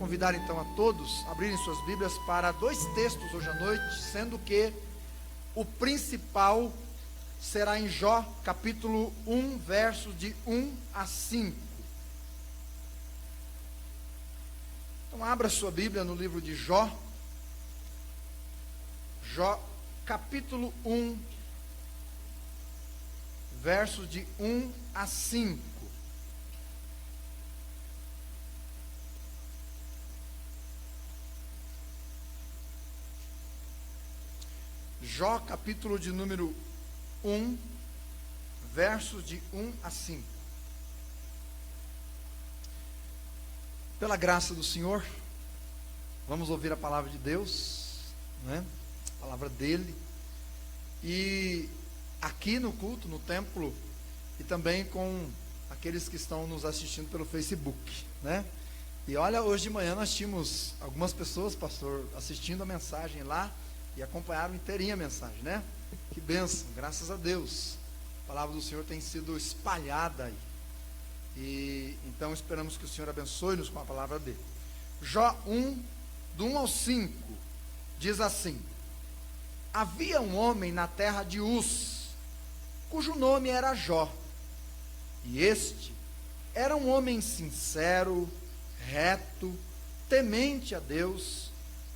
convidar então a todos a abrirem suas Bíblias para dois textos hoje à noite, sendo que o principal será em Jó, capítulo 1, versos de 1 a 5. Então abra sua Bíblia no livro de Jó, capítulo 1, versos de 1 a 5. Jó, capítulo de número 1, versos de 1 a 5. Pela graça do Senhor, vamos ouvir a palavra de Deus, né? A palavra dele. E aqui no culto, no templo, e também com aqueles que estão nos assistindo pelo Facebook, né? E olha, hoje de manhã nós tínhamos algumas pessoas, pastor, assistindo a mensagem lá, e acompanharam inteirinha a mensagem, né? Que bênção, graças a Deus. A palavra do Senhor tem sido espalhada aí. E então esperamos que o Senhor abençoe-nos com a palavra dele. Jó 1, do 1 ao 5, diz assim: havia um homem na terra de Uz, cujo nome era Jó. E este era um homem sincero, reto, temente a Deus,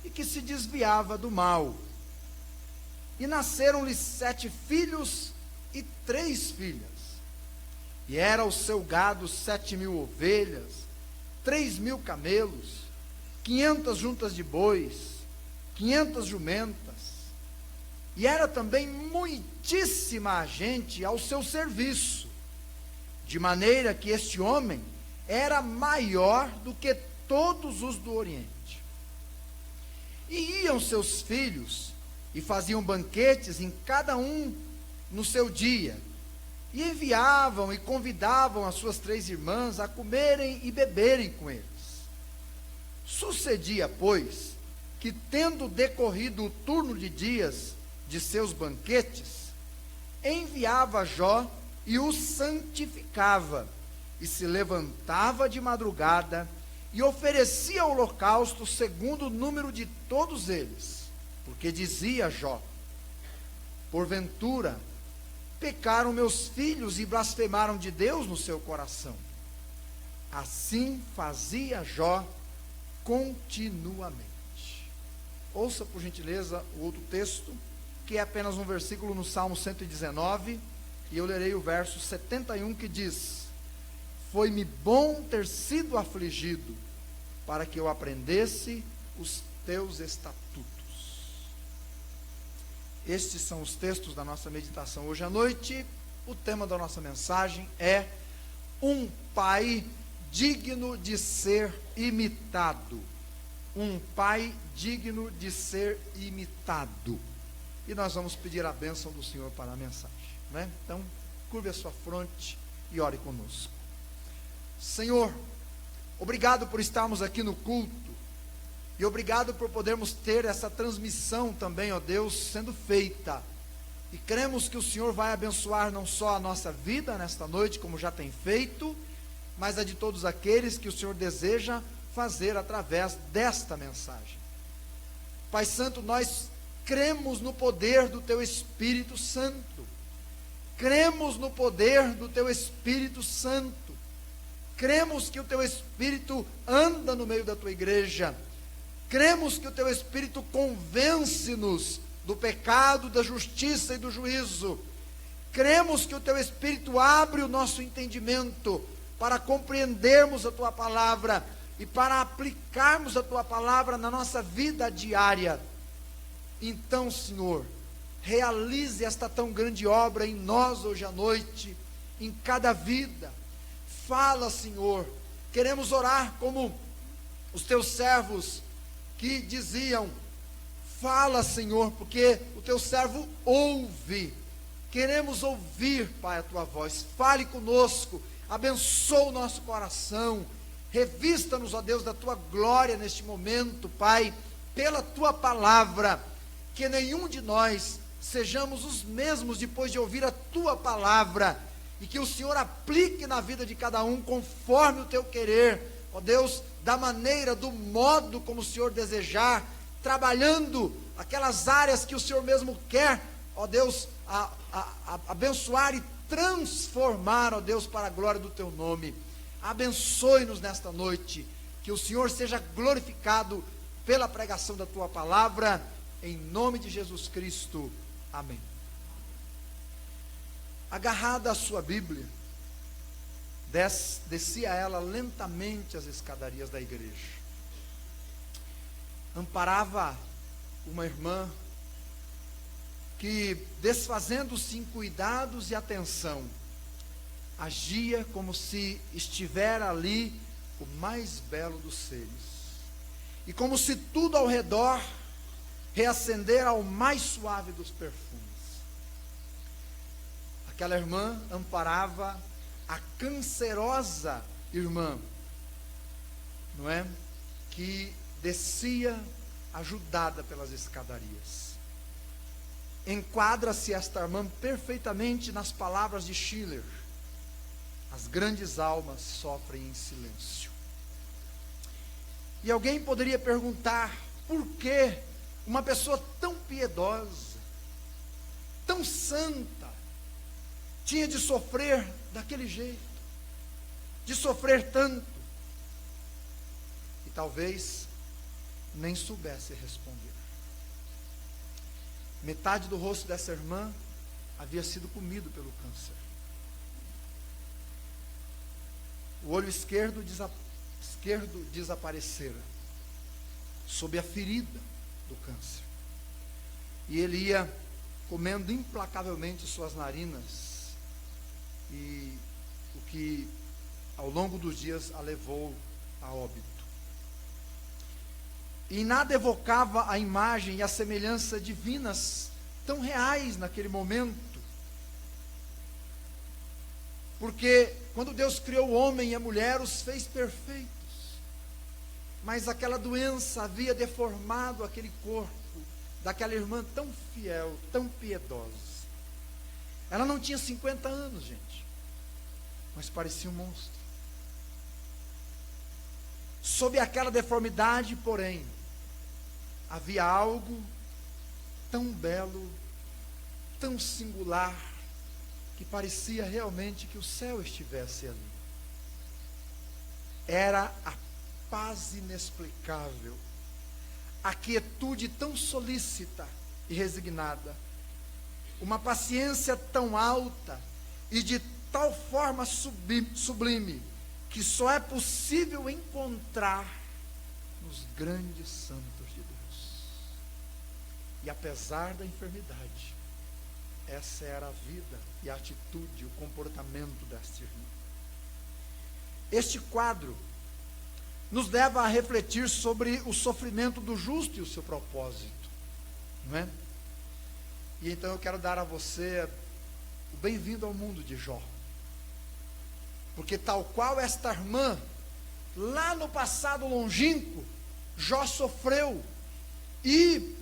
e que se desviava do mal. E nasceram-lhe 7 filhos e 3 filhas. E era o seu gado 7.000 ovelhas, 3.000 camelos, 500 juntas de bois, 500 jumentas. E era também muitíssima gente ao seu serviço, de maneira que este homem era maior do que todos os do Oriente. E iam seus filhos e faziam banquetes em cada um no seu dia, e enviavam e convidavam as suas 3 irmãs a comerem e beberem com eles. Sucedia, pois, que tendo decorrido o turno de dias de seus banquetes, enviava Jó e os santificava, e se levantava de madrugada e oferecia holocausto segundo o número de todos eles, porque dizia Jó: porventura pecaram meus filhos e blasfemaram de Deus no seu coração. Assim fazia Jó continuamente. Ouça por gentileza o outro texto, que é apenas um versículo no Salmo 119, e eu lerei o verso 71, que diz: foi-me bom ter sido afligido, para que eu aprendesse os teus estatutos. Estes são os textos da nossa meditação hoje à noite. O tema da nossa mensagem é um pai digno de ser imitado. Um pai digno de ser imitado. E nós vamos pedir a bênção do Senhor para a mensagem, né? Então, curve a sua fronte e ore conosco. Senhor, obrigado por estarmos aqui no culto, e obrigado por podermos ter essa transmissão também, ó Deus, sendo feita. E cremos que o Senhor vai abençoar não só a nossa vida nesta noite, como já tem feito, mas a de todos aqueles que o Senhor deseja fazer através desta mensagem. Pai Santo, nós cremos no poder do Teu Espírito Santo. Cremos no poder do Teu Espírito Santo. Cremos que o Teu Espírito anda no meio da Tua igreja. Cremos que o Teu Espírito convence-nos do pecado, da justiça e do juízo. Cremos que o Teu Espírito abre o nosso entendimento para compreendermos a Tua palavra e para aplicarmos a Tua palavra na nossa vida diária. Então, Senhor, realize esta tão grande obra em nós hoje à noite, em cada vida. Fala, Senhor. Queremos orar como os Teus servos que diziam: fala, Senhor, porque o Teu servo ouve. Queremos ouvir, Pai, a Tua voz. Fale conosco, abençoa o nosso coração, revista-nos, ó Deus, da Tua glória neste momento, Pai, pela Tua palavra. Que nenhum de nós sejamos os mesmos depois de ouvir a Tua palavra, e que o Senhor aplique na vida de cada um conforme o Teu querer, ó Deus, da maneira, do modo como o Senhor desejar, trabalhando aquelas áreas que o Senhor mesmo quer, ó Deus, abençoar e transformar, ó Deus, para a glória do Teu nome. Abençoe-nos nesta noite, que o Senhor seja glorificado pela pregação da Tua palavra, em nome de Jesus Cristo, amém. Agarrada à sua Bíblia, descia ela lentamente as escadarias da igreja. Amparava uma irmã que, desfazendo-se em cuidados e atenção, agia como se estivera ali o mais belo dos seres, e como se tudo ao redor reacendera ao mais suave dos perfumes. Aquela irmã amparava a cancerosa irmã, não é? Que descia ajudada pelas escadarias. Enquadra-se esta irmã perfeitamente nas palavras de Schiller: as grandes almas sofrem em silêncio. E alguém poderia perguntar, por que uma pessoa tão piedosa, tão santa, tinha de sofrer daquele jeito, de sofrer tanto? E talvez nem soubesse responder. Metade do rosto dessa irmã havia sido comido pelo câncer. O olho esquerdo desaparecera, sob a ferida do câncer. E ele ia comendo implacavelmente suas narinas, e o que ao longo dos dias a levou a óbito. E nada evocava a imagem e a semelhança divinas tão reais naquele momento. Porque quando Deus criou o homem e a mulher, os fez perfeitos. Mas aquela doença havia deformado aquele corpo daquela irmã tão fiel, tão piedosa. Ela não tinha 50 anos, gente, mas parecia um monstro. Sob aquela deformidade, porém, havia algo tão belo, tão singular, que parecia realmente que o céu estivesse ali. Era a paz inexplicável, a quietude tão solícita e resignada, uma paciência tão alta e de tal forma sublime, que só é possível encontrar nos grandes santos de Deus. E apesar da enfermidade, essa era a vida e a atitude, o comportamento desta irmã. Este quadro nos leva a refletir sobre o sofrimento do justo e o seu propósito, não é? E então eu quero dar a você o bem-vindo ao mundo de Jó. Porque tal qual esta irmã, lá no passado longínquo, Jó sofreu. E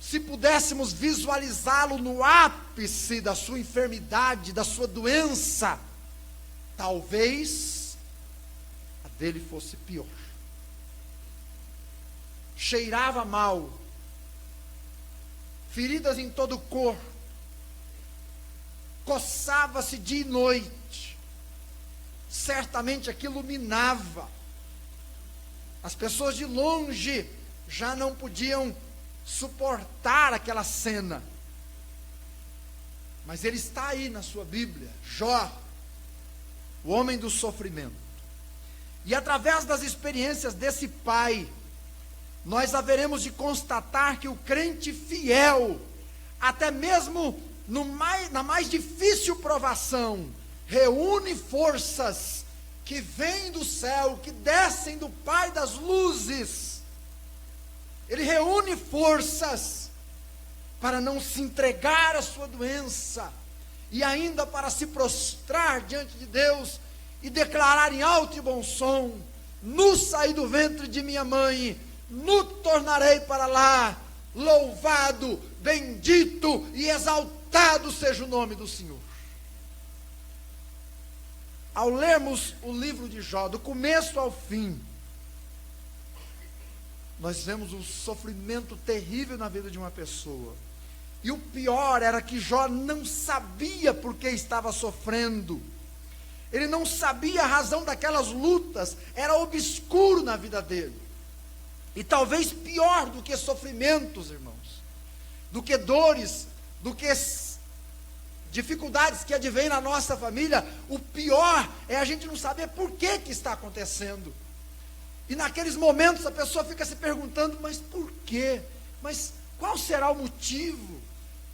se pudéssemos visualizá-lo no ápice da sua enfermidade, da sua doença, talvez a dele fosse pior. Cheirava mal, feridas em todo o corpo, coçava-se dia e noite, certamente aquilo iluminava. As pessoas de longe já não podiam suportar aquela cena. Mas ele está aí na sua Bíblia, Jó, o homem do sofrimento. E através das experiências desse pai, nós haveremos de constatar que o crente fiel, até mesmo na mais difícil provação, reúne forças que vêm do céu, que descem do Pai das luzes. Ele reúne forças para não se entregar à sua doença, e ainda para se prostrar diante de Deus e declarar em alto e bom som: nu saí do ventre de minha mãe, nu tornarei para lá, louvado, bendito e exaltado seja o nome do Senhor. Ao lermos o livro de Jó, do começo ao fim, nós vemos um sofrimento terrível na vida de uma pessoa. E o pior era que Jó não sabia por que estava sofrendo. Ele não sabia a razão daquelas lutas, era obscuro na vida dele. E talvez pior do que sofrimentos, irmãos, do que dores, do que dificuldades que advêm na nossa família, o pior é a gente não saber por que está acontecendo. E naqueles momentos a pessoa fica se perguntando, mas por quê? Mas qual será o motivo?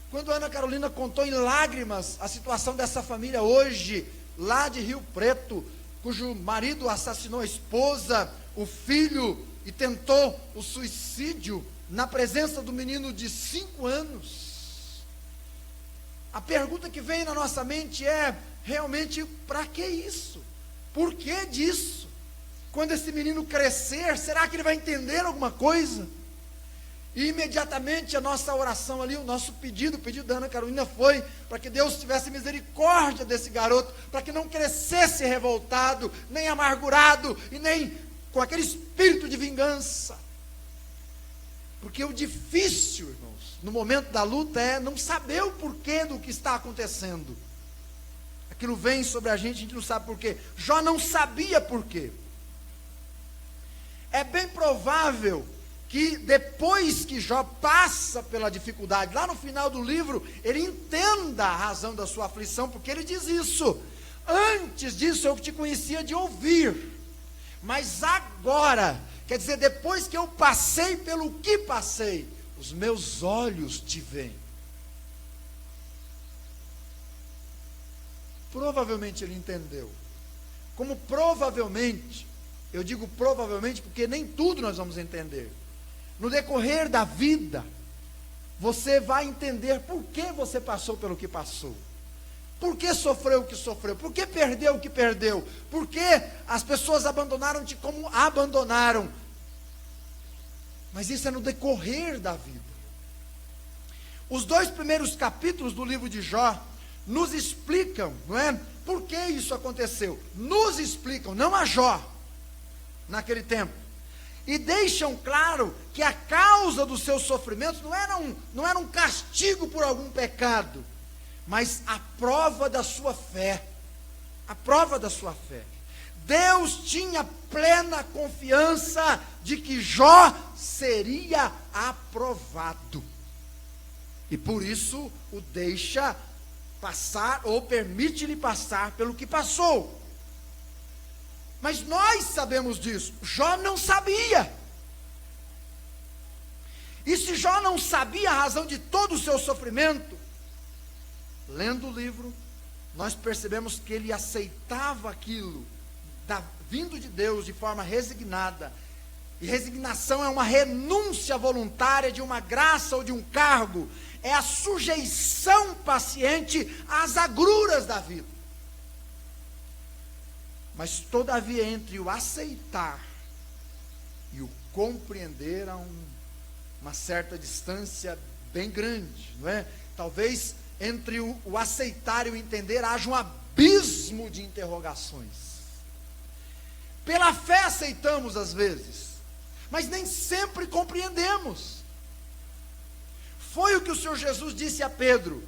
Quando a Ana Carolina contou em lágrimas a situação dessa família hoje, lá de Rio Preto, cujo marido assassinou a esposa, o filho, e tentou o suicídio na presença do menino de 5 anos. A pergunta que vem na nossa mente é, realmente, para que isso? Por que disso? Quando esse menino crescer, será que ele vai entender alguma coisa? E imediatamente a nossa oração ali, o nosso pedido, o pedido da Ana Carolina foi para que Deus tivesse misericórdia desse garoto, para que não crescesse revoltado, nem amargurado, e nem com aquele espírito de vingança. Porque o difícil, irmãos, no momento da luta é não saber o porquê do que está acontecendo. Aquilo vem sobre a gente não sabe porquê. Jó não sabia porquê. É bem provável que depois que Jó passa pela dificuldade, lá no final do livro, ele entenda a razão da sua aflição, porque ele diz isso: antes disso eu te conhecia de ouvir, mas agora, quer dizer, depois que eu passei pelo que passei, os meus olhos te veem. Provavelmente ele entendeu, como provavelmente, eu digo provavelmente porque nem tudo nós vamos entender. No decorrer da vida, você vai entender por que você passou pelo que passou. Por que sofreu o que sofreu? Por que perdeu o que perdeu? Por que as pessoas abandonaram-te como abandonaram? Mas isso é no decorrer da vida. Os 2 primeiros capítulos do livro de Jó nos explicam, não é? Por que isso aconteceu? Nos explicam, não a Jó, naquele tempo, e deixam claro que a causa dos seus sofrimentos não era um castigo por algum pecado, mas a prova da sua fé. A prova da sua fé. Deus tinha plena confiança de que Jó seria aprovado, e por isso o deixa passar, ou permite-lhe passar pelo que passou. Mas nós sabemos disso. Jó não sabia. E se Jó não sabia a razão de todo o seu sofrimento, lendo o livro, nós percebemos que ele aceitava aquilo, vindo de Deus de forma resignada. E resignação é uma renúncia voluntária de uma graça ou de um cargo. É a sujeição paciente às agruras da vida. Mas todavia entre o aceitar e o compreender há uma certa distância bem grande, não é? Talvez entre o aceitar e o entender haja um abismo de interrogações. Pela fé aceitamos às vezes, mas nem sempre compreendemos. Foi o que o Senhor Jesus disse a Pedro: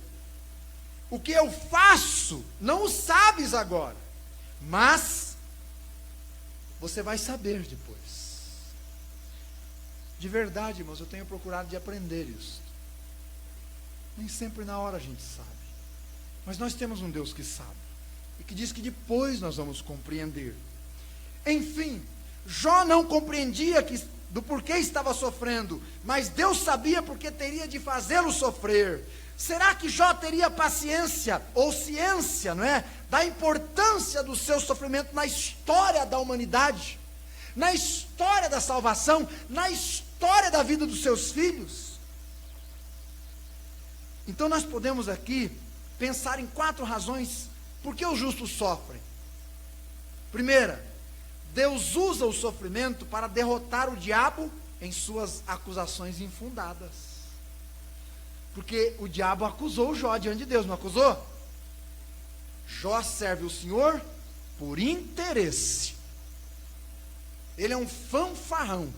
o que eu faço não o sabes agora, mas você vai saber depois. De verdade, irmãos, eu tenho procurado de aprender isso. Nem sempre na hora a gente sabe, mas nós temos um Deus que sabe, e que diz que depois nós vamos compreender. Enfim, Jó não compreendia do porquê estava sofrendo, mas Deus sabia porque teria de fazê-lo sofrer. Será que Jó teria paciência ou ciência, não é, da importância do seu sofrimento na história da humanidade, na história da salvação, na história da vida dos seus filhos? Então nós podemos aqui pensar em 4 razões por que os justos sofrem. Primeira, Deus usa o sofrimento para derrotar o diabo em suas acusações infundadas. Porque o diabo acusou Jó diante de Deus, não acusou? Jó serve o Senhor por interesse. Ele é um fanfarrão.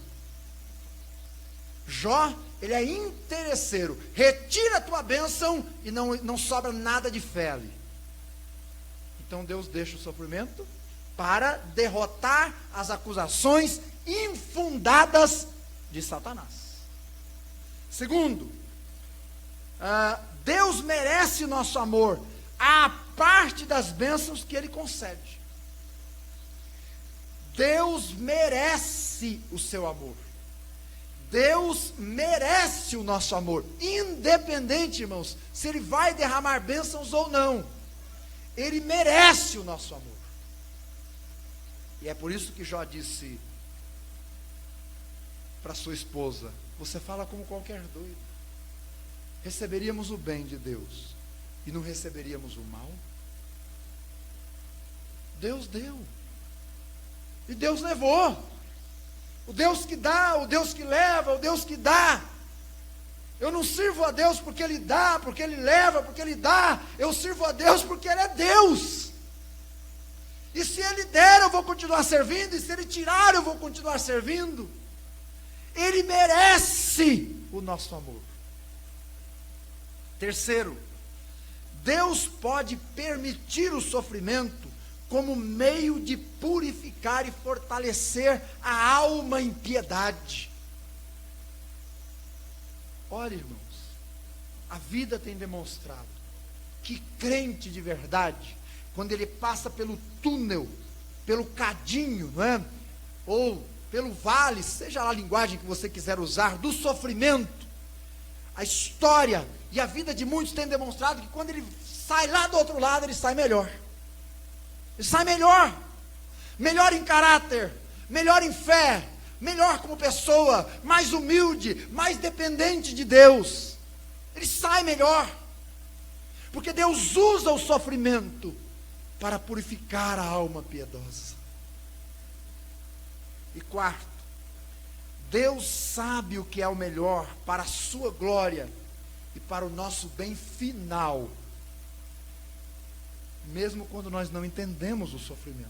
Jó, ele é interesseiro. Retira a tua bênção e não sobra nada de fé ali. Então Deus deixa o sofrimento para derrotar as acusações infundadas de Satanás. Segundo, Deus merece nosso amor, à parte das bênçãos que Ele concede. Deus merece o seu amor. Deus merece o nosso amor, independente, irmãos, se Ele vai derramar bênçãos ou não. Ele merece o nosso amor. E é por isso que Jó disse para sua esposa: você fala como qualquer doido. Receberíamos o bem de Deus e não receberíamos o mal? Deus deu. E Deus levou. O Deus que dá, o Deus que leva, o Deus que dá. Eu não sirvo a Deus porque Ele dá, porque Ele leva, porque Ele dá. Eu sirvo a Deus porque Ele é Deus. E se Ele der, eu vou continuar servindo. E se Ele tirar, eu vou continuar servindo. Ele merece o nosso amor. Terceiro, Deus pode permitir o sofrimento como meio de purificar e fortalecer a alma em piedade. Olha, irmãos, a vida tem demonstrado que crente de verdade, quando ele passa pelo túnel, pelo cadinho, não é? Ou pelo vale, seja lá a linguagem que você quiser usar, do sofrimento, a história e a vida de muitos tem demonstrado que quando ele sai lá do outro lado, ele sai melhor. Ele sai melhor. Melhor em caráter, melhor em fé, melhor como pessoa, mais humilde, mais dependente de Deus. Ele sai melhor. Porque Deus usa o sofrimento para purificar a alma piedosa. E quarto, Deus sabe o que é o melhor para a sua glória e para o nosso bem final, mesmo quando nós não entendemos o sofrimento.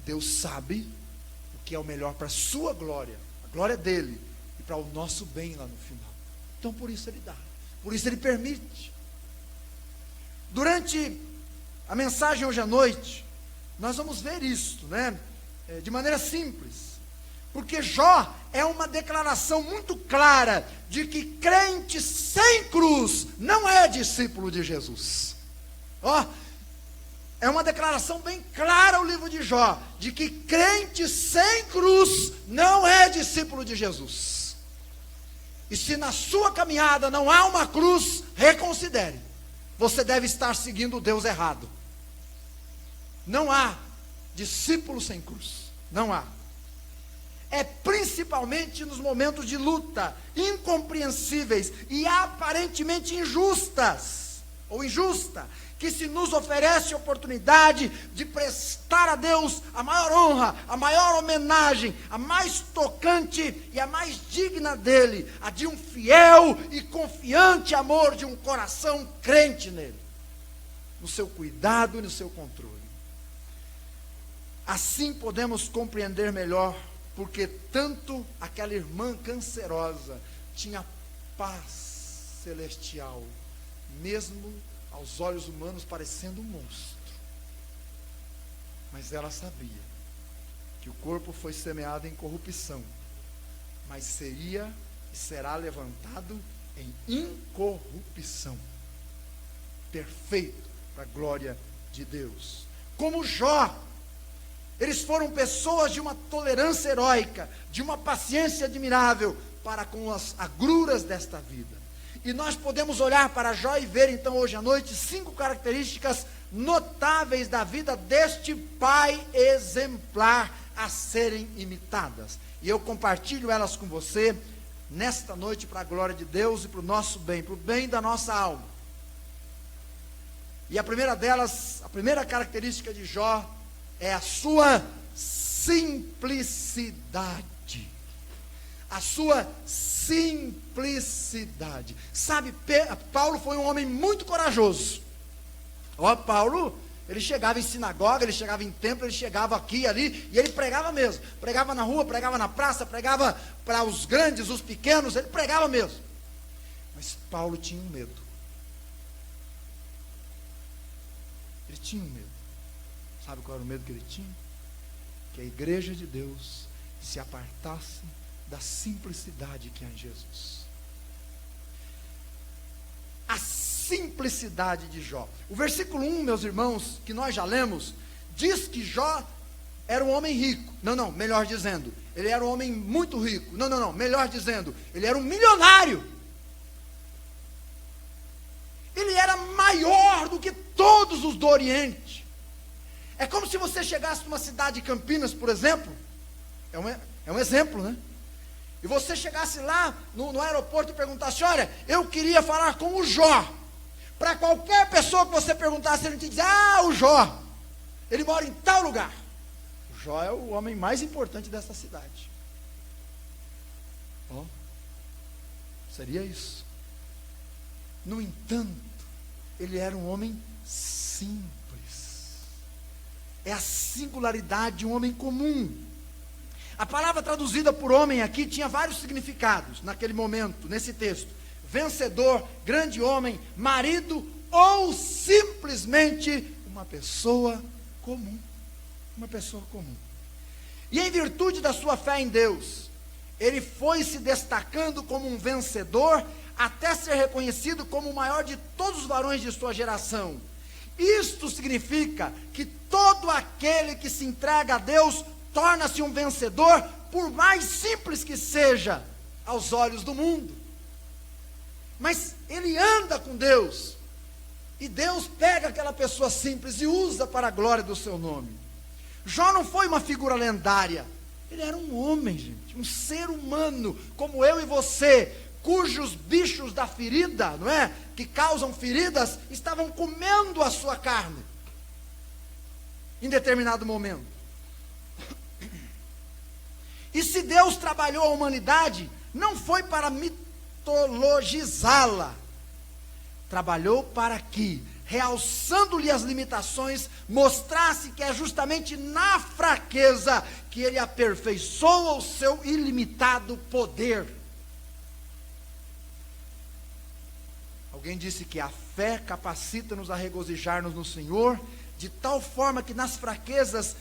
Deus sabe o que é o melhor para a sua glória, a glória dele, e para o nosso bem lá no final. Então por isso Ele dá, por isso Ele permite. Durante a mensagem hoje à noite, nós vamos ver isso, né? De maneira simples, porque Jó é uma declaração muito clara de que crente sem cruz não é discípulo de Jesus. É uma declaração bem clara o livro de Jó, de que crente sem cruz não é discípulo de Jesus. E se na sua caminhada não há uma cruz, reconsidere. Você deve estar seguindo o Deus errado. Não há discípulo sem cruz. Não há. É principalmente nos momentos de luta, incompreensíveis e aparentemente injustas, ou injusta, que se nos oferece a oportunidade de prestar a Deus a maior honra, a maior homenagem, a mais tocante e a mais digna dele, a de um fiel e confiante amor de um coração crente nele, no seu cuidado e no seu controle. Assim podemos compreender melhor porque tanto aquela irmã cancerosa tinha paz celestial, mesmo aos olhos humanos parecendo um monstro. Mas ela sabia que o corpo foi semeado em corrupção, mas seria e será levantado em incorrupção, perfeito para a glória de Deus. Como Jó, eles foram pessoas de uma tolerância heróica, de uma paciência admirável para com as agruras desta vida. E nós podemos olhar para Jó e ver então hoje à noite 5 características notáveis da vida deste pai exemplar a serem imitadas. E eu compartilho elas com você nesta noite para a glória de Deus e para o nosso bem, para o bem da nossa alma. E a primeira delas, a primeira característica de Jó é a sua simplicidade. A sua simplicidade. Sabe, Paulo foi um homem muito corajoso. Paulo Ele chegava em sinagoga, ele chegava em templo, ele chegava aqui e ali, e ele pregava mesmo. Pregava na rua, pregava na praça, pregava para os grandes, os pequenos, ele pregava mesmo. Mas Paulo tinha um medo. Ele tinha um medo. Sabe qual era o medo que ele tinha? Que a igreja de Deus se apartasse da simplicidade que há em Jesus. A simplicidade de Jó. O versículo 1, meus irmãos, que nós já lemos, diz que Jó era um homem rico. Não, melhor dizendo, ele era um homem muito rico. Não, melhor dizendo, ele era um milionário. Ele era maior do que todos os do Oriente. É como se você chegasse numa cidade de Campinas, por exemplo. É um exemplo, né? E você chegasse lá no aeroporto e perguntasse: olha, eu queria falar com o Jó. Para qualquer pessoa que você perguntasse, ele te diz: ah, o Jó, ele mora em tal lugar. O Jó é o homem mais importante dessa cidade. Seria isso. No entanto, ele era um homem simples. É a singularidade de um homem comum. A palavra traduzida por homem aqui tinha vários significados naquele momento, nesse texto: vencedor, grande homem, marido ou simplesmente uma pessoa comum. Uma pessoa comum. E em virtude da sua fé em Deus, ele foi se destacando como um vencedor, até ser reconhecido como o maior de todos os varões de sua geração. Isto significa que todo aquele que se entrega a Deus torna-se um vencedor, por mais simples que seja aos olhos do mundo. Mas ele anda com Deus, e Deus pega aquela pessoa simples e usa para a glória do seu nome. Jó não foi uma figura lendária, ele era um homem, gente, um ser humano, como eu e você, cujos bichos da ferida, não é? Que causam feridas, estavam comendo a sua carne, em determinado momento. E se Deus trabalhou a humanidade, não foi para mitologizá-la, trabalhou para que, realçando-lhe as limitações, mostrasse que é justamente na fraqueza que ele aperfeiçoa o seu ilimitado poder. Alguém disse que a fé capacita-nos a regozijar-nos no Senhor, de tal forma que nas fraquezas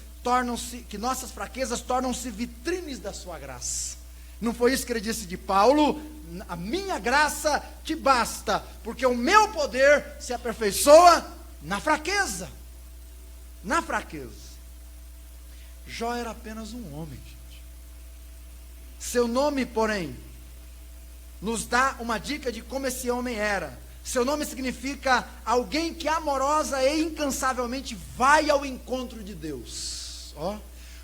nossas fraquezas tornam-se vitrines da sua graça. Não foi isso que ele disse de Paulo? A minha graça te basta, porque o meu poder se aperfeiçoa na fraqueza. Na fraqueza. Jó era apenas um homem, gente. Seu nome, porém, nos dá uma dica de como esse homem era. Seu nome significa alguém que amorosa e incansavelmente vai ao encontro de Deus.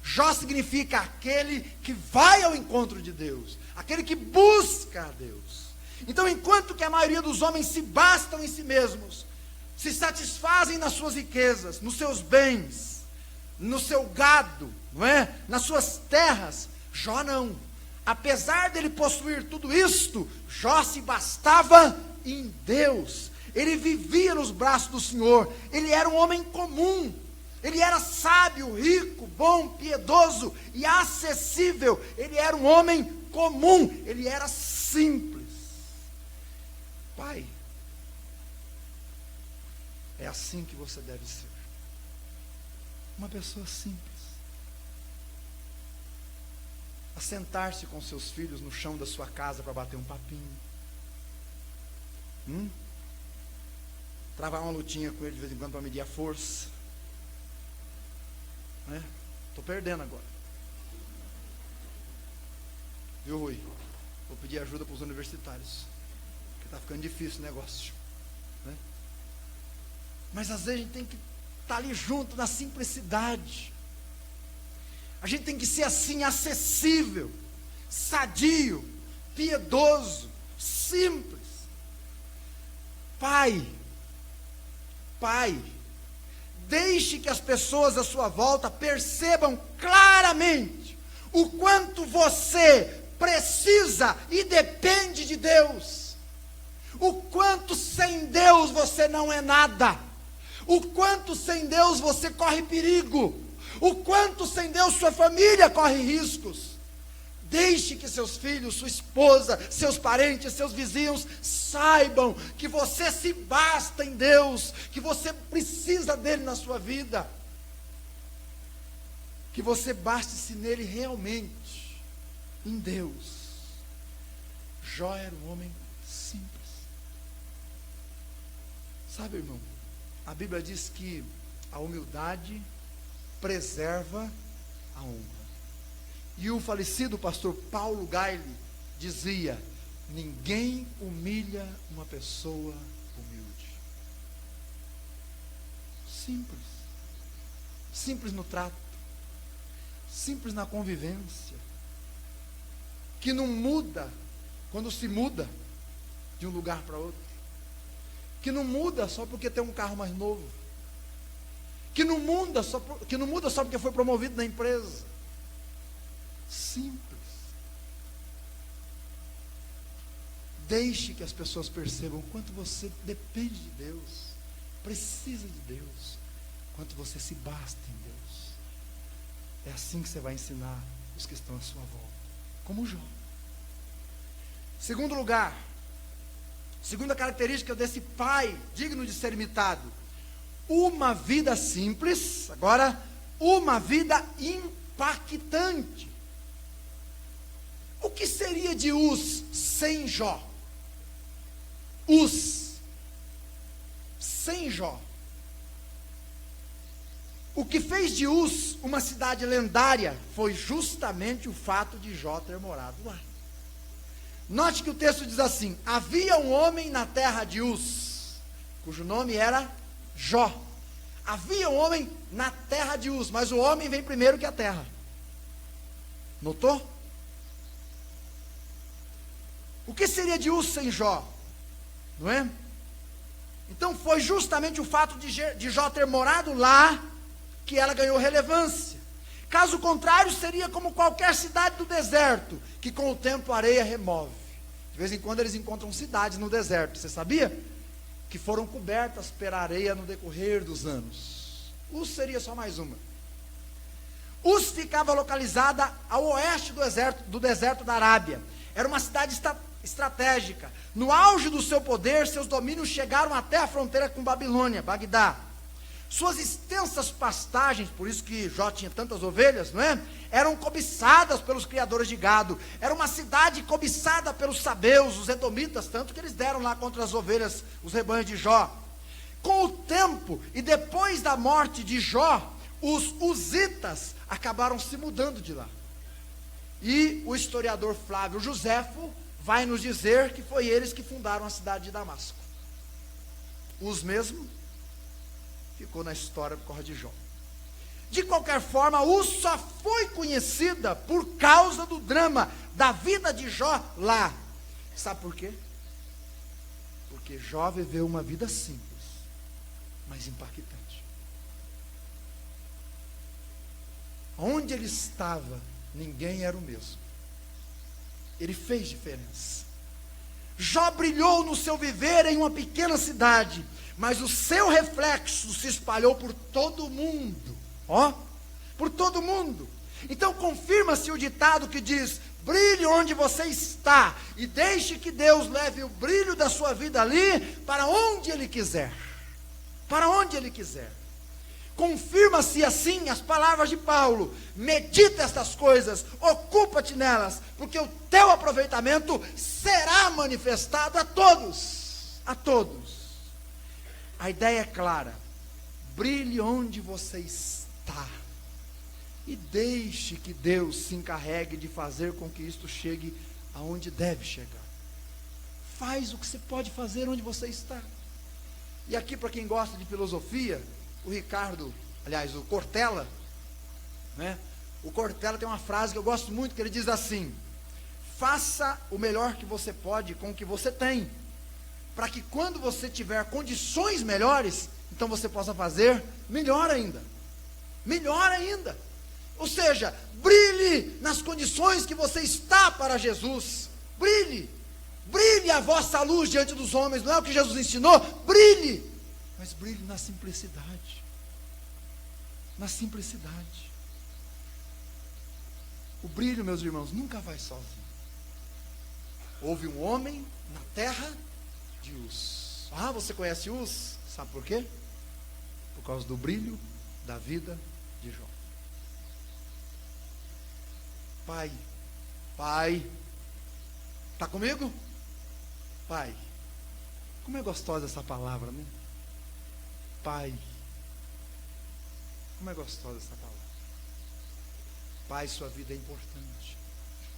Jó significa aquele que vai ao encontro de Deus, aquele que busca a Deus. Então, enquanto que a maioria dos homens se bastam em si mesmos, se satisfazem nas suas riquezas, nos seus bens, no seu gado, não é? Nas suas terras, Jó não. Apesar dele possuir tudo isto, Jó se bastava em Deus. Ele vivia nos braços do Senhor. Ele era um homem comum. Ele era sábio, rico, bom, piedoso e acessível. Ele era um homem comum. Ele era simples. Pai, é assim que você deve ser. Uma pessoa simples. Assentar-se com seus filhos no chão da sua casa para bater um papinho. Travar uma lutinha com ele de vez em quando para medir a força. Estou perdendo agora. Viu, Rui? Vou pedir ajuda para os universitários, porque está ficando difícil o negócio, né? Mas às vezes a gente tem que estar ali junto na simplicidade. A gente tem que ser assim, acessível, sadio, piedoso, simples. Pai, deixe que as pessoas à sua volta percebam claramente o quanto você precisa e depende de Deus, o quanto sem Deus você não é nada, o quanto sem Deus você corre perigo, o quanto sem Deus sua família corre riscos. Deixe que seus filhos, sua esposa, seus parentes, seus vizinhos saibam que você se basta em Deus, que você precisa dele na sua vida, que você baste-se nele realmente, em Deus. Jó era um homem simples. Sabe, irmão, a Bíblia diz que a humildade preserva a honra. E o falecido pastor Paulo Gaile dizia: ninguém humilha uma pessoa humilde. Simples. Simples no trato. Simples na convivência. Que não muda quando se muda de um lugar para outro. Que não muda só porque tem um carro mais novo. Que não muda só porque foi promovido na empresa. Simples. Deixe que as pessoas percebam quanto você depende de Deus, precisa de Deus, quanto você se basta em Deus. É assim que você vai ensinar os que estão à sua volta, como Jó. Segundo lugar, segunda característica desse pai digno de ser imitado: uma vida simples, agora, uma vida impactante. O que seria de Uz sem Jó? Uz sem Jó. O que fez de Uz uma cidade lendária foi justamente o fato de Jó ter morado lá. Note que o texto diz assim: havia um homem na terra de Uz, cujo nome era Jó. Havia um homem na terra de Uz, mas o homem vem primeiro que a terra. Notou? O que seria de Uz sem Jó? Não é? Então foi justamente o fato de Jó ter morado lá que ela ganhou relevância. Caso contrário, seria como qualquer cidade do deserto, que com o tempo a areia remove. De vez em quando eles encontram cidades no deserto. Você sabia? Que foram cobertas pela areia no decorrer dos anos. Uz seria só mais uma. Uz ficava localizada ao oeste do deserto da Arábia. Era uma cidade estratégica. No auge do seu poder, seus domínios chegaram até a fronteira com Babilônia, Bagdá. Suas extensas pastagens, por isso que Jó tinha tantas ovelhas, não é? Eram cobiçadas pelos criadores de gado. Era uma cidade cobiçada pelos sabeus, os edomitas, tanto que eles deram lá contra as ovelhas, os rebanhos de Jó. Com o tempo e depois da morte de Jó, os uzitas acabaram se mudando de lá. E o historiador Flávio Joséfo vai nos dizer que foi eles que fundaram a cidade de Damasco. Os mesmo ficou na história por causa de Jó. De qualquer forma, Uz só foi conhecida por causa do drama da vida de Jó lá. Sabe por quê? Porque Jó viveu uma vida simples, mas impactante. Onde ele estava, ninguém era o mesmo. Ele fez diferença. Jó brilhou no seu viver em uma pequena cidade, mas o seu reflexo se espalhou por todo o mundo. Ó, por todo o mundo. Então confirma-se o ditado que diz: brilhe onde você está e deixe que Deus leve o brilho da sua vida ali para onde Ele quiser. Para onde Ele quiser. Confirma-se assim as palavras de Paulo: medita estas coisas, ocupa-te nelas, porque o teu aproveitamento será manifestado a todos. A todos. A ideia é clara: brilhe onde você está e deixe que Deus se encarregue de fazer com que isto chegue aonde deve chegar. Faz o que você pode fazer onde você está. E aqui, para quem gosta de filosofia, o Ricardo, aliás, o Cortella, né? O Cortella tem uma frase que eu gosto muito, que ele diz assim: faça o melhor que você pode com o que você tem, para que quando você tiver condições melhores, então você possa fazer melhor ainda. Melhor ainda. Ou seja, brilhe nas condições que você está para Jesus. Brilhe. Brilhe a vossa luz diante dos homens. Não é o que Jesus ensinou? Brilhe. Mas brilhe na simplicidade. Na simplicidade. O brilho, meus irmãos, nunca vai sozinho. Houve um homem na terra de Uz. Ah, você conhece Uz? Sabe por quê? Por causa do brilho da vida de Jó. Pai, está comigo? Pai, como é gostosa essa palavra, né? Pai, como é gostosa essa palavra. Pai, sua vida é importante,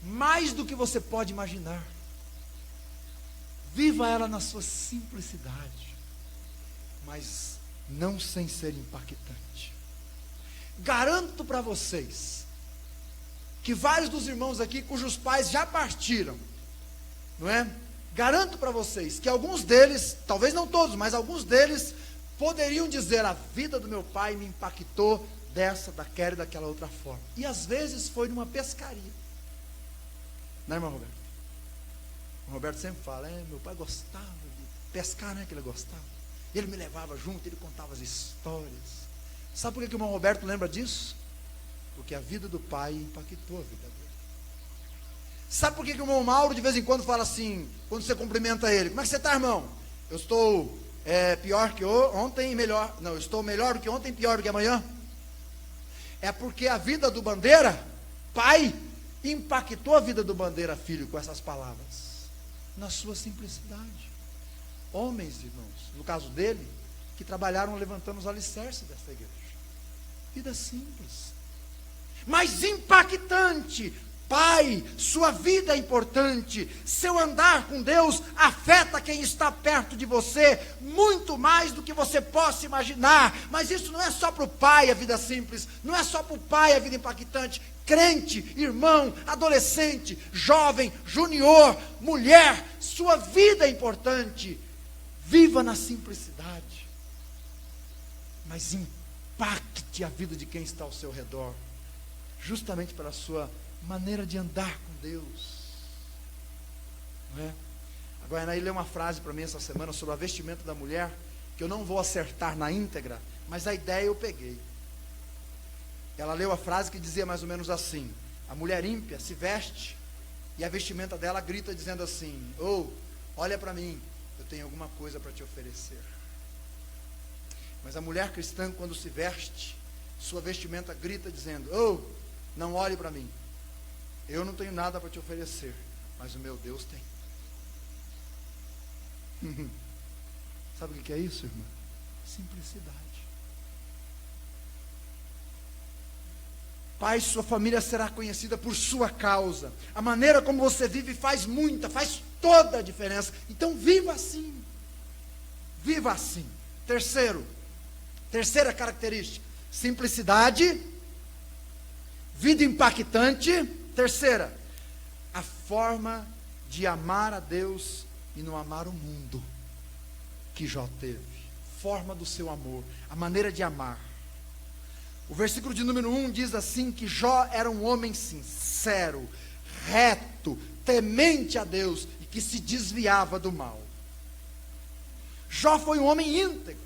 mais do que você pode imaginar. Viva ela na sua simplicidade, mas não sem ser impactante. Garanto para vocês que vários dos irmãos aqui cujos pais já partiram, não é? Garanto para vocês que alguns deles, talvez não todos, mas alguns deles poderiam dizer: a vida do meu pai me impactou dessa, daquela e daquela outra forma. E às vezes foi numa pescaria. Não é, irmão Roberto? O Roberto sempre fala: meu pai gostava de pescar, né? Que ele gostava. Ele me levava junto, ele contava as histórias. Sabe por que o irmão Roberto lembra disso? Porque a vida do pai impactou a vida dele. Sabe por que o irmão Mauro de vez em quando fala assim, quando você cumprimenta ele: como é que você está, irmão? Eu estou pior que ontem e melhor. Não, eu estou melhor do que ontem e pior do que amanhã. É porque a vida do Bandeira, pai, impactou a vida do Bandeira, filho, com essas palavras. Na sua simplicidade. Homens, irmãos, no caso dele, que trabalharam levantando os alicerces dessa igreja. Vida simples, mas impactante. Pai, sua vida é importante. Seu andar com Deus afeta quem está perto de você muito mais do que você possa imaginar. Mas isso não é só para o pai a vida simples, não é só para o pai a vida impactante. Crente, irmão, adolescente, jovem, junior, mulher, sua vida é importante. Viva na simplicidade, mas impacte a vida de quem está ao seu redor, justamente pela sua maneira de andar com Deus, não é? A Guaianaí leu uma frase para mim essa semana sobre a vestimenta da mulher, que eu não vou acertar na íntegra, mas a ideia eu peguei. Ela leu a frase que dizia mais ou menos assim: a mulher ímpia se veste e a vestimenta dela grita dizendo assim: olha para mim, eu tenho alguma coisa para te oferecer. Mas a mulher cristã, quando se veste, sua vestimenta grita dizendo: não olhe para mim, eu não tenho nada para te oferecer, mas o meu Deus tem. Sabe o que é isso, irmã? Simplicidade. Pai, sua família será conhecida por sua causa. A maneira como você vive faz toda a diferença. Então viva assim. Viva assim. Terceira característica: simplicidade, vida impactante. Terceira, a forma de amar a Deus e não amar o mundo que Jó teve. Forma do seu amor, a maneira de amar. O versículo de número 1 diz assim, que Jó era um homem sincero, reto, temente a Deus e que se desviava do mal. Jó foi um homem íntegro.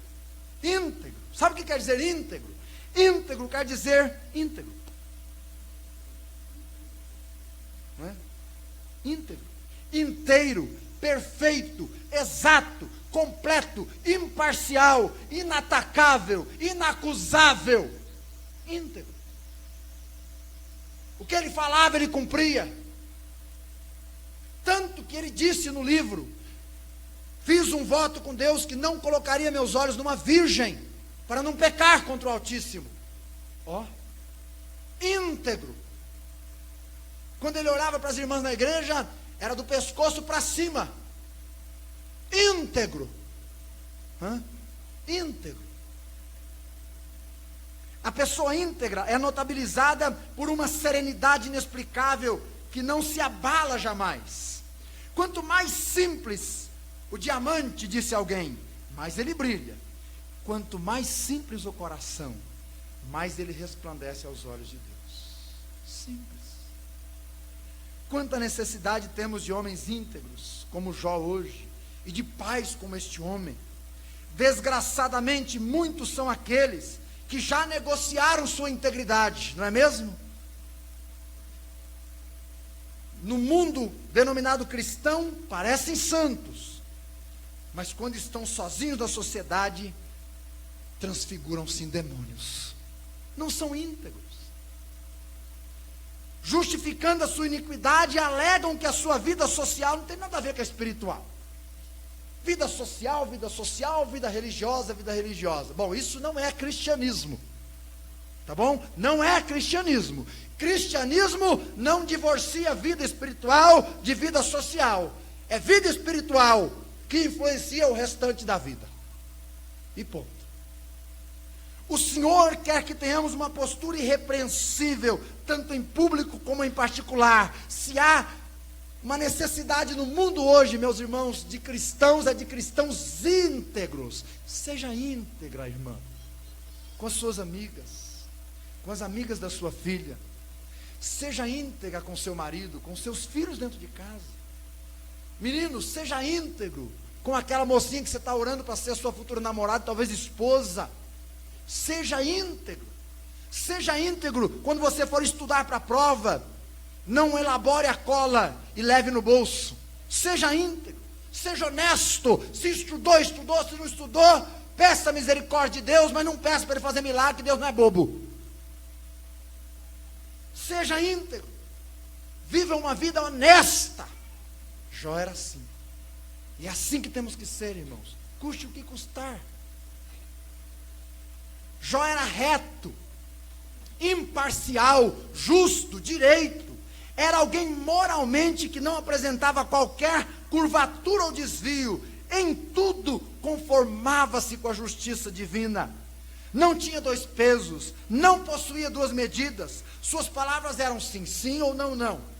Sabe o que quer dizer íntegro? Íntegro quer dizer íntegro. Não é? Íntegro, inteiro, perfeito, exato, completo, imparcial, inatacável, inacusável. Íntegro. O que ele falava, ele cumpria. Tanto que ele disse no livro: fiz um voto com Deus que não colocaria meus olhos numa virgem, para não pecar contra o Altíssimo. Íntegro. Quando ele olhava para as irmãs na igreja, era do pescoço para cima. Íntegro. Íntegro. A pessoa íntegra é notabilizada por uma serenidade inexplicável, que não se abala jamais. Quanto mais simples o diamante, disse alguém, mais ele brilha. Quanto mais simples o coração, mais ele resplandece aos olhos de Deus. Simples. Quanta necessidade temos de homens íntegros, como Jó hoje, e de pais como este homem. Desgraçadamente, muitos são aqueles que já negociaram sua integridade, não é mesmo? No mundo denominado cristão, parecem santos, mas quando estão sozinhos da sociedade, transfiguram-se em demônios. Não são íntegros. Justificando a sua iniquidade, alegam que a sua vida social não tem nada a ver com a espiritual. Vida social, vida religiosa, vida religiosa. Bom, isso não é cristianismo. Tá bom? Não é cristianismo. Cristianismo não divorcia vida espiritual de vida social. É vida espiritual que influencia o restante da vida. E ponto. O Senhor quer que tenhamos uma postura irrepreensível, tanto em público como em particular. Se há uma necessidade no mundo hoje, meus irmãos, de cristãos, é de cristãos íntegros. Seja íntegra, irmã, com as suas amigas, com as amigas da sua filha. Seja íntegra com seu marido, com seus filhos dentro de casa. Menino, seja íntegro com aquela mocinha que você está orando para ser a sua futura namorada, talvez esposa. Seja íntegro. Seja íntegro quando você for estudar para a prova. Não elabore a cola e leve no bolso. Seja íntegro. Seja honesto. Se estudou, estudou. Se não estudou, peça a misericórdia de Deus, mas não peça para Ele fazer milagre, que Deus não é bobo. Seja íntegro. Viva uma vida honesta. Jó era assim. E é assim que temos que ser, irmãos. Custe o que custar. Jó era reto, imparcial, justo, direito. Era alguém moralmente que não apresentava qualquer curvatura ou desvio. Em tudo conformava-se com a justiça divina. Não tinha dois pesos, não possuía duas medidas. Suas palavras eram sim, sim ou não, não.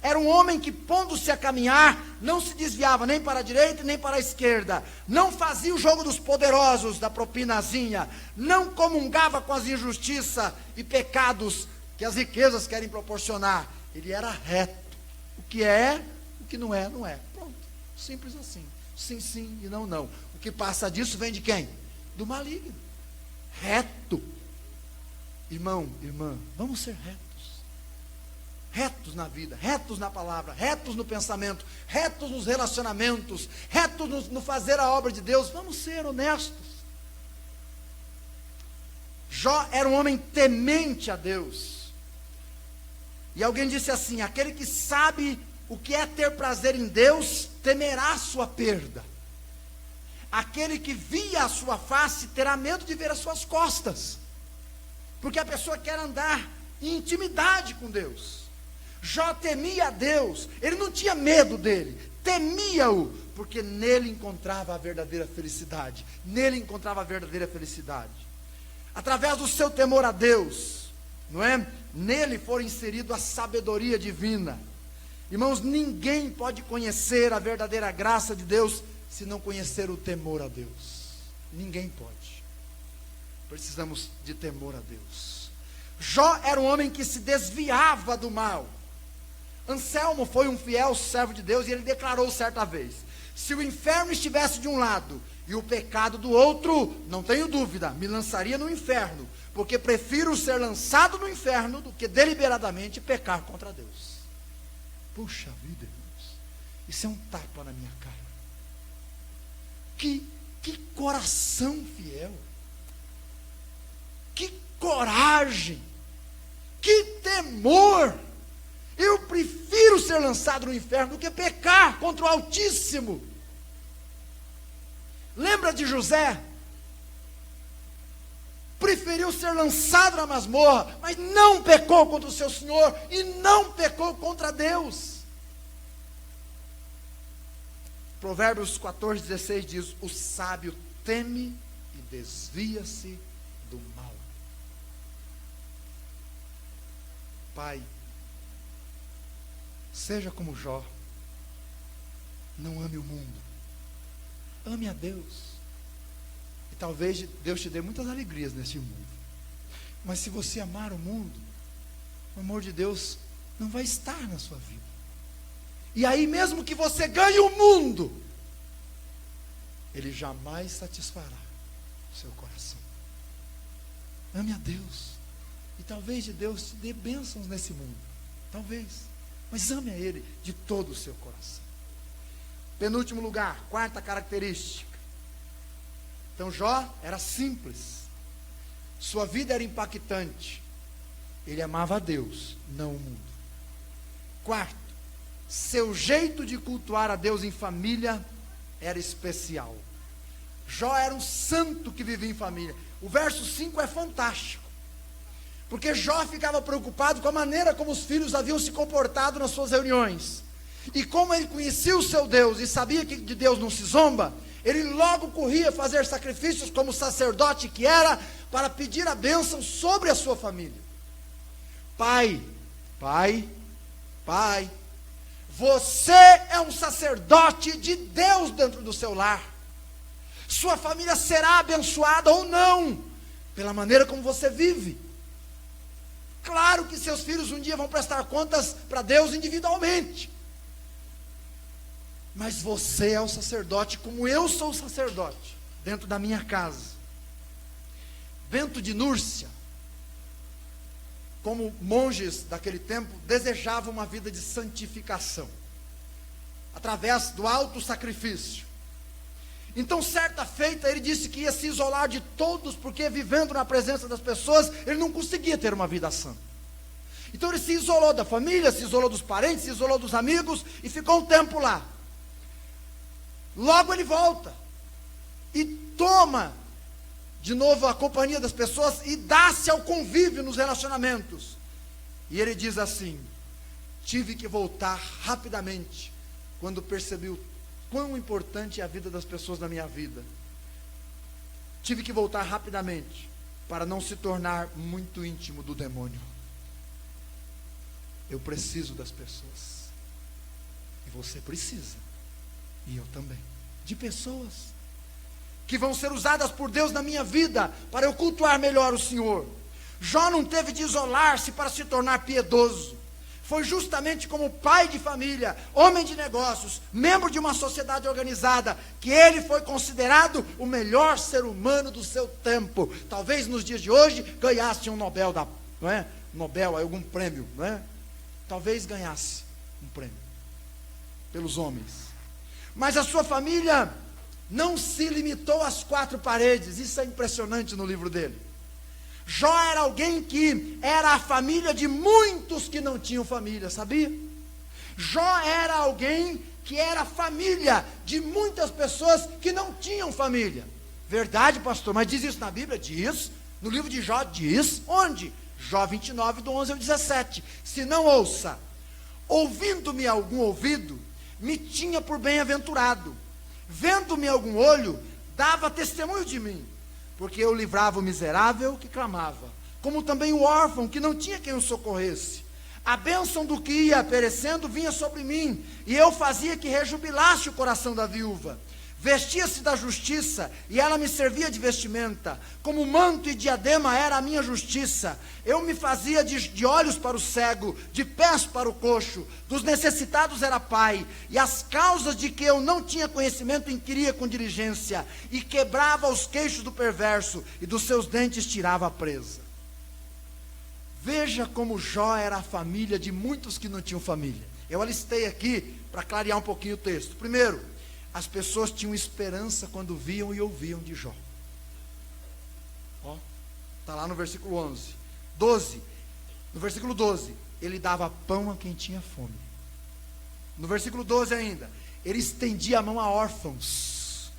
Era um homem que, pondo-se a caminhar, não se desviava nem para a direita nem para a esquerda. Não fazia o jogo dos poderosos, da propinazinha. Não comungava com as injustiças e pecados que as riquezas querem proporcionar. Ele era reto. O que é, o que não é, não é. Pronto, simples assim. Sim, sim e não, não. O que passa disso vem de quem? Do maligno. Reto. Irmão, irmã, vamos ser retos. Retos na vida, retos na palavra, retos no pensamento, retos nos relacionamentos, retos no fazer a obra de Deus. Vamos ser honestos. Jó era um homem temente a Deus. E alguém disse assim: aquele que sabe o que é ter prazer em Deus, temerá a sua perda. Aquele que via a sua face, terá medo de ver as suas costas. Porque a pessoa quer andar em intimidade com Deus. Jó temia a Deus, ele não tinha medo dele, temia-o, porque nele encontrava a verdadeira felicidade. Nele encontrava a verdadeira felicidade. Através do seu temor a Deus, não é? Nele foi inserido a sabedoria divina. Irmãos, ninguém pode conhecer a verdadeira graça de Deus se não conhecer o temor a Deus. Ninguém pode. Precisamos de temor a Deus. Jó era um homem que se desviava do mal. Anselmo foi um fiel servo de Deus e ele declarou certa vez: se o inferno estivesse de um lado e o pecado do outro, não tenho dúvida, me lançaria no inferno, porque prefiro ser lançado no inferno do que deliberadamente pecar contra Deus. Puxa vida, irmãos, isso é um tapa na minha cara. Que coração fiel, que coragem, que temor. Eu prefiro ser lançado no inferno do que pecar contra o Altíssimo. Lembra de José? Preferiu ser lançado na masmorra, mas não pecou contra o seu Senhor e não pecou contra Deus. Provérbios 14:16 diz: o sábio teme e desvia-se do mal. Pai, seja como Jó, não ame o mundo, ame a Deus, e talvez Deus te dê muitas alegrias nesse mundo, mas se você amar o mundo, o amor de Deus não vai estar na sua vida, e aí mesmo que você ganhe o mundo, Ele jamais satisfará o seu coração. Ame a Deus. E talvez de Deus te dê bênçãos nesse mundo. Talvez. Mas ame a Ele de todo o seu coração. Penúltimo lugar, quarta característica. Então Jó era simples. Sua vida era impactante. Ele amava a Deus, não o mundo. Quarto, seu jeito de cultuar a Deus em família era especial. Jó era um santo que vivia em família. O verso 5 é fantástico, porque Jó ficava preocupado com a maneira como os filhos haviam se comportado nas suas reuniões. E como ele conhecia o seu Deus e sabia que de Deus não se zomba, ele logo corria fazer sacrifícios como sacerdote que era, para pedir a bênção sobre a sua família. Pai, você é um sacerdote de Deus dentro do seu lar. Sua família será abençoada ou não, pela maneira como você vive. Claro que seus filhos um dia vão prestar contas para Deus individualmente. Mas você é o sacerdote, como eu sou o sacerdote, dentro da minha casa. Bento de Núrcia, como monges daquele tempo, desejavam uma vida de santificação, através do alto sacrifício. Então, certa feita, ele disse que ia se isolar de todos, porque vivendo na presença das pessoas, ele não conseguia ter uma vida santa. Então ele se isolou da família, se isolou dos parentes, se isolou dos amigos, e ficou um tempo lá. Logo ele volta, e toma de novo a companhia das pessoas, e dá-se ao convívio nos relacionamentos. E ele diz assim: tive que voltar rapidamente, quando percebi o quão importante é a vida das pessoas na minha vida. Tive que voltar rapidamente, para não se tornar muito íntimo do demônio. Eu preciso das pessoas, e você precisa, e eu também, de pessoas que vão ser usadas por Deus na minha vida, para eu cultuar melhor o Senhor. Jó não teve de isolar-se para se tornar piedoso. Foi justamente como pai de família, homem de negócios, membro de uma sociedade organizada, que ele foi considerado o melhor ser humano do seu tempo. Talvez nos dias de hoje ganhasse um Nobel, não é? Nobel, algum prêmio, não é? Talvez ganhasse um prêmio pelos homens. Mas a sua família não se limitou às quatro paredes. Isso é impressionante no livro dele. Jó era alguém que era a família de muitos que não tinham família, sabia? Jó era alguém que era família de muitas pessoas que não tinham família. Verdade, pastor, mas diz isso na Bíblia? Diz. No livro de Jó diz. Onde? Jó 29, do 11 ao 17. Se não ouça, ouvindo-me algum ouvido, me tinha por bem-aventurado. Vendo-me algum olho, dava testemunho de mim, porque eu livrava o miserável que clamava, como também o órfão que não tinha quem o socorresse. A bênção do que ia perecendo vinha sobre mim, e eu fazia que rejubilasse o coração da viúva. Vestia-se da justiça, e ela me servia de vestimenta. Como manto e diadema era a minha justiça. Eu me fazia de olhos para o cego, de pés para o coxo. Dos necessitados era pai, e as causas de que eu não tinha conhecimento inquiria com diligência, e quebrava os queixos do perverso, e dos seus dentes tirava a presa. Veja como Jó era a família de muitos que não tinham família. Eu alistei aqui para clarear um pouquinho o texto. Primeiro, as pessoas tinham esperança quando viam e ouviam de Jó. Está lá no versículo 11. 12. No versículo 12, ele dava pão a quem tinha fome. No versículo 12 ainda, ele estendia a mão a órfãos.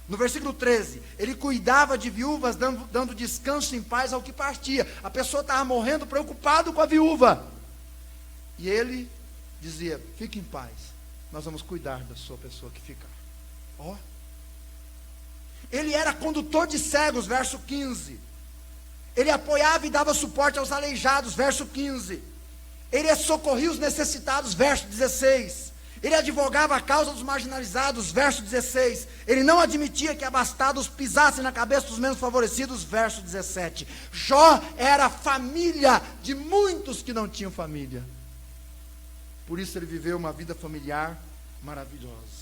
No versículo 13, ele cuidava de viúvas, dando descanso em paz ao que partia. A pessoa estava morrendo, preocupado com a viúva. E ele dizia: fique em paz, nós vamos cuidar da sua pessoa que ficar. Ele era condutor de cegos, verso 15. Ele apoiava e dava suporte aos aleijados, verso 15. Ele socorria os necessitados, verso 16. Ele advogava a causa dos marginalizados, verso 16. Ele não admitia que abastados pisassem na cabeça dos menos favorecidos, verso 17. Jó era família de muitos que não tinham família. Por isso ele viveu uma vida familiar maravilhosa.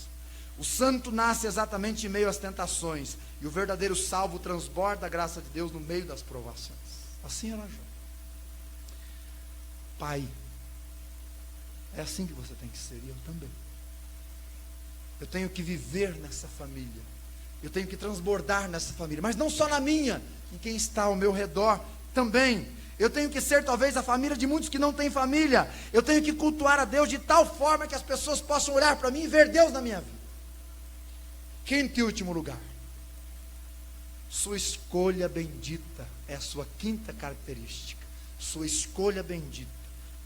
O santo nasce exatamente em meio às tentações, e o verdadeiro salvo transborda a graça de Deus no meio das provações. Assim era Jó. Pai, é assim que você tem que ser, e eu também. Eu tenho que viver nessa família, eu tenho que transbordar nessa família, mas não só na minha, em quem está ao meu redor também. Eu tenho que ser talvez a família de muitos que não têm família. Eu tenho que cultuar a Deus de tal forma que as pessoas possam olhar para mim e ver Deus na minha vida. Quinto e último lugar, sua escolha bendita é a sua quinta característica. Sua escolha bendita.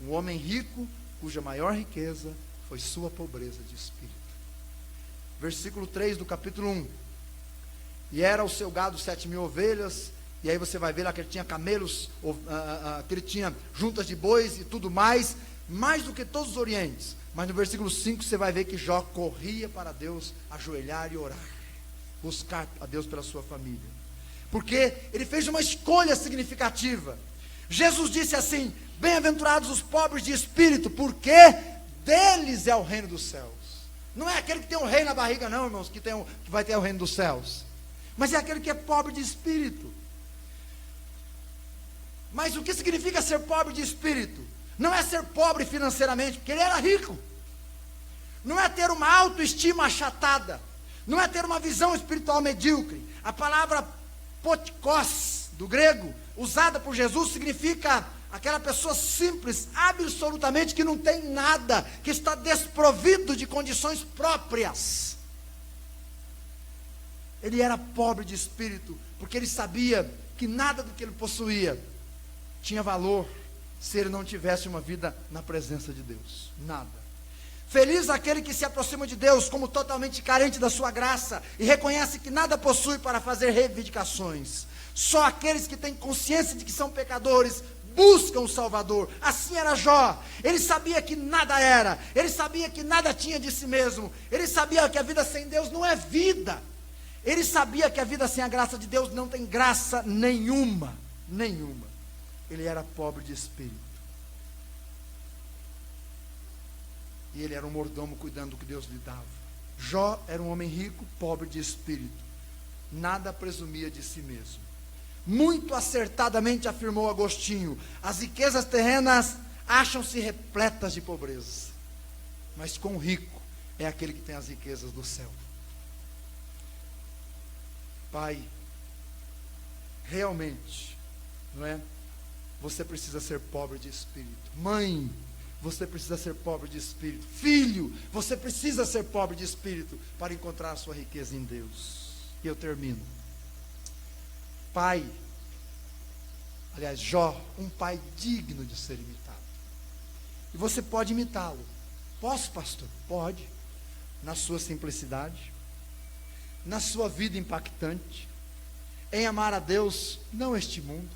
Um homem rico, cuja maior riqueza foi sua pobreza de espírito. Versículo 3 do capítulo 1. E era o seu gado 7.000 ovelhas, e aí você vai ver lá que ele tinha camelos, que ele tinha juntas de bois e tudo mais do que todos os orientes. Mas no versículo 5 você vai ver que Jó corria para Deus, ajoelhar e orar, buscar a Deus pela sua família, porque ele fez uma escolha significativa. Jesus disse assim: bem-aventurados os pobres de espírito, porque deles é o reino dos céus. Não é aquele que tem um rei na barriga não, irmãos, que vai ter o reino dos céus, mas é aquele que é pobre de espírito. Mas o que significa ser pobre de espírito? Não é ser pobre financeiramente, porque ele era rico. Não é ter uma autoestima achatada. Não é ter uma visão espiritual medíocre. A palavra potikos, do grego, usada por Jesus, significa aquela pessoa simples, absolutamente, que não tem nada, que está desprovido de condições próprias. Ele era pobre de espírito, porque ele sabia que nada do que ele possuía tinha valor se ele não tivesse uma vida na presença de Deus. Nada. Feliz aquele que se aproxima de Deus como totalmente carente da sua graça e reconhece que nada possui para fazer reivindicações. Só aqueles que têm consciência de que são pecadores buscam o Salvador. Assim era Jó. Ele sabia que nada era, ele sabia que nada tinha de si mesmo, ele sabia que a vida sem Deus não é vida, ele sabia que a vida sem a graça de Deus não tem graça nenhuma. Ele era pobre de espírito. E ele era um mordomo cuidando do que Deus lhe dava. Jó era um homem rico, pobre de espírito. Nada presumia de si mesmo. Muito acertadamente afirmou Agostinho: as riquezas terrenas acham-se repletas de pobreza, mas quão rico é aquele que tem as riquezas do céu. Pai, realmente, não é? Você precisa ser pobre de espírito. Mãe, você precisa ser pobre de espírito. Filho, você precisa ser pobre de espírito para encontrar a sua riqueza em Deus. E eu termino. Pai, aliás, Jó, um pai digno de ser imitado. E você pode imitá-lo. Posso, pastor? Pode. Na sua simplicidade, na sua vida impactante, em amar a Deus, não este mundo,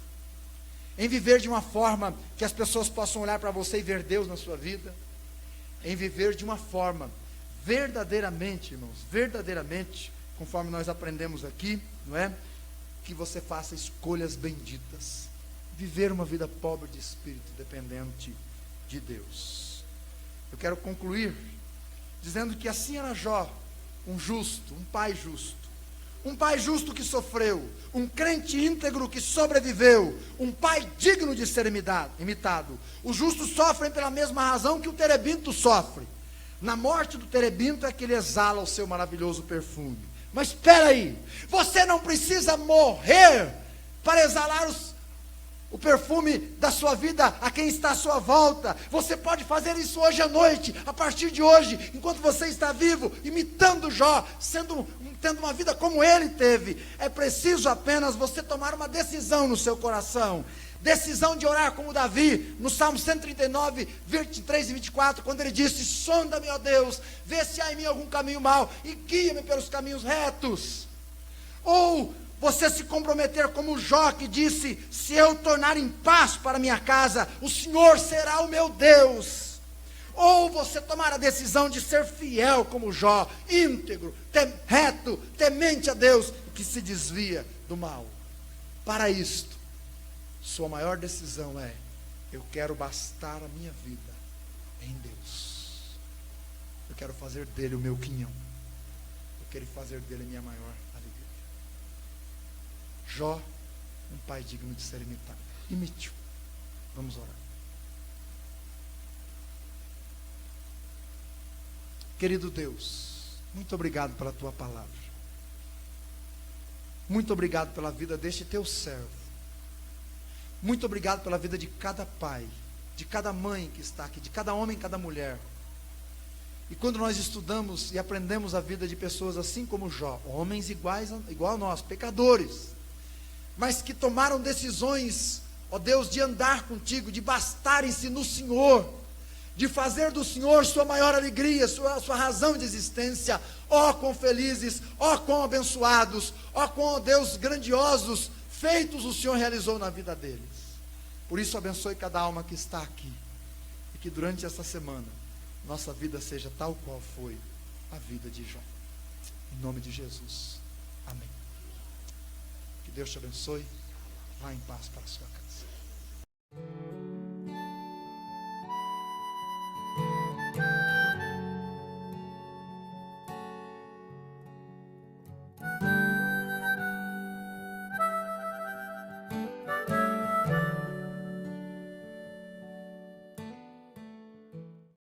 em viver de uma forma que as pessoas possam olhar para você e ver Deus na sua vida, em viver de uma forma verdadeiramente, irmãos, verdadeiramente, conforme nós aprendemos aqui, não é? Que você faça escolhas benditas, viver uma vida pobre de espírito, dependente de Deus. Eu quero concluir dizendo que assim era Jó, um justo, um pai justo. Um pai justo que sofreu, um crente íntegro que sobreviveu, um pai digno de ser imitado. Os justos sofrem pela mesma razão que o terebinto sofre. Na morte do terebinto é que ele exala o seu maravilhoso perfume. Mas espera aí, você não precisa morrer para exalar o perfume da sua vida a quem está à sua volta. Você pode fazer isso hoje à noite, a partir de hoje, enquanto você está vivo, imitando Jó, tendo uma vida como ele teve. É preciso apenas você tomar uma decisão no seu coração, decisão de orar como Davi, no Salmo 139, 23 e 24, quando ele disse: sonda-me, ó Deus, vê se há em mim algum caminho mau, e guia-me pelos caminhos retos. Ou você se comprometer como Jó, que disse: se eu tornar em paz para minha casa, o Senhor será o meu Deus. Ou você tomar a decisão de ser fiel como Jó, íntegro, reto, temente a Deus, que se desvia do mal. Para isto, sua maior decisão é: eu quero bastar a minha vida em Deus. Eu quero fazer dele o meu quinhão. quero fazer dele a minha maior alegria. Jó, um pai digno de ser imitado. Imite-o. Vamos orar. Querido Deus, muito obrigado pela tua palavra. Muito obrigado pela vida deste teu servo. Muito obrigado pela vida de cada pai, de cada mãe que está aqui, de cada homem e cada mulher. E quando nós estudamos e aprendemos a vida de pessoas assim como Jó, homens igual a nós, pecadores, mas que tomaram decisões, ó Deus, de andar contigo, de bastarem-se no Senhor, de fazer do Senhor sua maior alegria, sua razão de existência. Ó quão felizes, ó quão abençoados, ó quão, Deus, grandiosos feitos o Senhor realizou na vida deles. Por isso abençoe cada alma que está aqui, e que durante essa semana nossa vida seja tal qual foi a vida de Jó. Em nome de Jesus, amém. Que Deus te abençoe. Vá em paz para a sua casa.